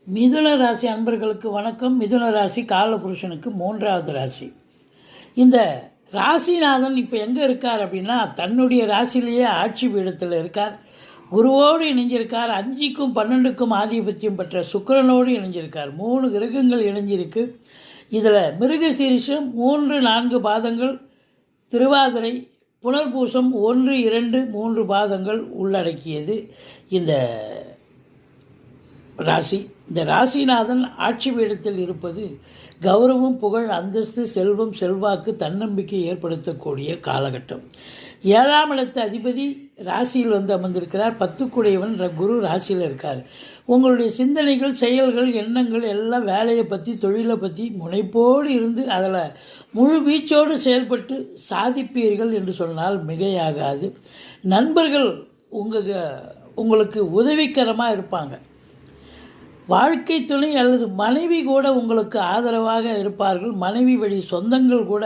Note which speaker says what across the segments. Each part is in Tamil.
Speaker 1: மிதுன ராசி அன்பர்களுக்கு வணக்கம். மிதுன ராசி காலபுருஷனுக்கு 3வது ராசி. இந்த ராசிநாதன் இப்போ எங்கே இருக்கார் அப்படின்னா, தன்னுடைய ராசியிலேயே ஆட்சி பீடத்தில் இருக்கார். குருவோடு இணைஞ்சிருக்கார். 5க்கும் 12க்கும் ஆதிபத்தியம் பெற்ற சுக்கிரனோடு இணைஞ்சிருக்கார். 3 கிரகங்கள் இணைஞ்சிருக்கு. இதில் மிருகசீரிஷம் 3-4 பாதங்கள், திருவாதிரை, புனர்பூசம் 1-2-3 பாதங்கள் உள்ளடக்கியது இந்த ராசி. இந்த ராசிநாதன் ஆட்சி பீடத்தில் இருப்பது கௌரவம், புகழ், அந்தஸ்து, செல்வம், செல்வாக்கு, தன்னம்பிக்கை ஏற்படுத்தக்கூடிய காலகட்டம். 7ஆம் இடத்து அதிபதி ராசியில் வந்து அமர்ந்திருக்கிறார். 10க்குடையவன் குரு ராசியில் இருக்கார். உங்களுடைய சிந்தனைகள், செயல்கள், எண்ணங்கள் எல்லாம் வேலையை பற்றி, தொழிலை பற்றி முனைப்போடு இருந்து அதில் முழு வீச்சோடு செயல்பட்டு சாதிப்பீர்கள் என்று சொன்னால் மிகையாகாது. நண்பர்கள் உங்களுக்கு உதவிகரமாக இருப்பாங்க. வாழ்க்கை துணை அல்லது மனைவி கூட உங்களுக்கு ஆதரவாக இருப்பார்கள். மனைவி வழி சொந்தங்கள் கூட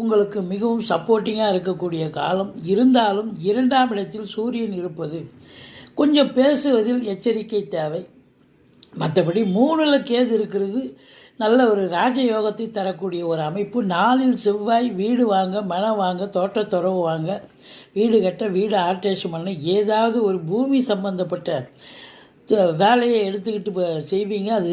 Speaker 1: உங்களுக்கு மிகவும் சப்போர்ட்டிங்காக இருக்கக்கூடிய காலம். இருந்தாலும் 2ஆம் இடத்தில் சூரியன் இருப்பது கொஞ்சம் பேசுவதில் எச்சரிக்கை தேவை. மற்றபடி 3ல் கேது இருக்கிறது நல்ல ஒரு ராஜயோகத்தை தரக்கூடிய ஒரு அமைப்பு. 4ல் செவ்வாய் வீடு வாங்க, மனம் வாங்க, தோட்டத்துறவு வாங்க, வீடு கட்ட, வீடு ஆல்ட்ரேஷன் பண்ண, ஏதாவது ஒரு பூமி சம்பந்தப்பட்ட வேலையை எடுத்துக்கிட்டு செய்வீங்க. அது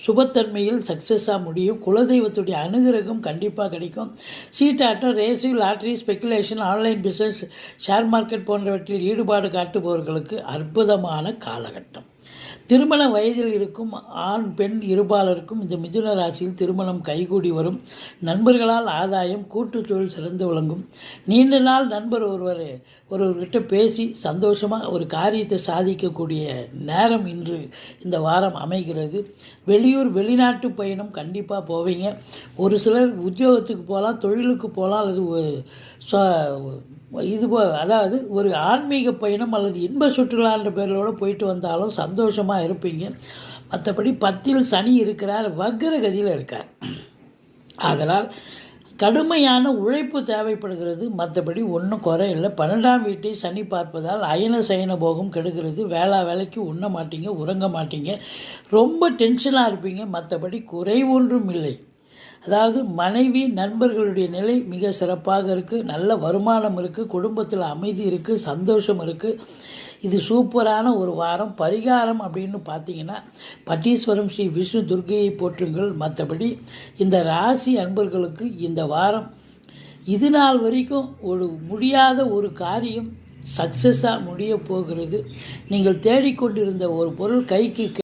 Speaker 1: சுபத்தன்மையில் சக்ஸஸாக முடியும். குலதெய்வத்துடைய அனுகிரகம் கண்டிப்பாக கிடைக்கும். சீட்டாட்டம், race, lottery, speculation, online business, share market போன்றவற்றில் ஈடுபாடு காட்டுபவர்களுக்கு அற்புதமான காலகட்டம். திருமண வயதில் இருக்கும் ஆண் பெண் இருபாலருக்கும் இந்த மிதுன ராசியில் திருமணம் கைகூடி வரும். நண்பர்களால் ஆதாயம், கூட்டு தொழில் சிறந்து விளங்கும். நீண்ட நாள் நண்பர் ஒருவர்கிட்ட பேசி சந்தோஷமாக ஒரு காரியத்தை சாதிக்கக்கூடிய நேரம் இன்று இந்த வாரம் அமைகிறது. வெளியூர் வெளிநாட்டு பயணம் கண்டிப்பாக போவீங்க. ஒரு சிலர் உத்தியோகத்துக்கு போகலாம், தொழிலுக்கு போகலாம், அல்லது அதாவது ஒரு ஆன்மீக பயணம் அல்லது இன்ப சுற்றுலான்ற பேர்களோடு போயிட்டு வந்தாலும் சந்தோஷமாக இருப்பீங்க. மற்றபடி 10ல் சனி இருக்கிறார், வக்ரகதியில் இருக்கார். அதனால் கடுமையான உழைப்பு தேவைப்படுகிறது. மற்றபடி ஒன்றும் குறை இல்லை. 12ஆம் வீட்டை சனி பார்ப்பதால் அயன சயன போகம் கெடுகிறது. வேலைக்கு உண்ண மாட்டீங்க, உறங்க மாட்டீங்க, ரொம்ப டென்ஷனாக இருப்பீங்க. மற்றபடி குறை ஒன்றும் இல்லை. அதாவது மனைவி, நண்பர்களுடைய நிலை மிக சிறப்பாக இருக்குது. நல்ல வருமானம் இருக்குது. குடும்பத்தில் அமைதி இருக்குது, சந்தோஷம் இருக்குது. இது சூப்பரான ஒரு வாரம். பரிகாரம் அப்படின்னு பார்த்தீங்கன்னா, பட்டீஸ்வரம் ஸ்ரீ விஷ்ணு துர்க்கையை போற்றுங்கள். மற்றபடி இந்த ராசி அன்பர்களுக்கு இந்த வாரம் இது நாள் வரைக்கும் முடியாத ஒரு காரியம் சக்ஸஸாக முடிய போகிறது. நீங்கள் தேடிக்கொண்டிருந்த ஒரு பொருள் கைக்கு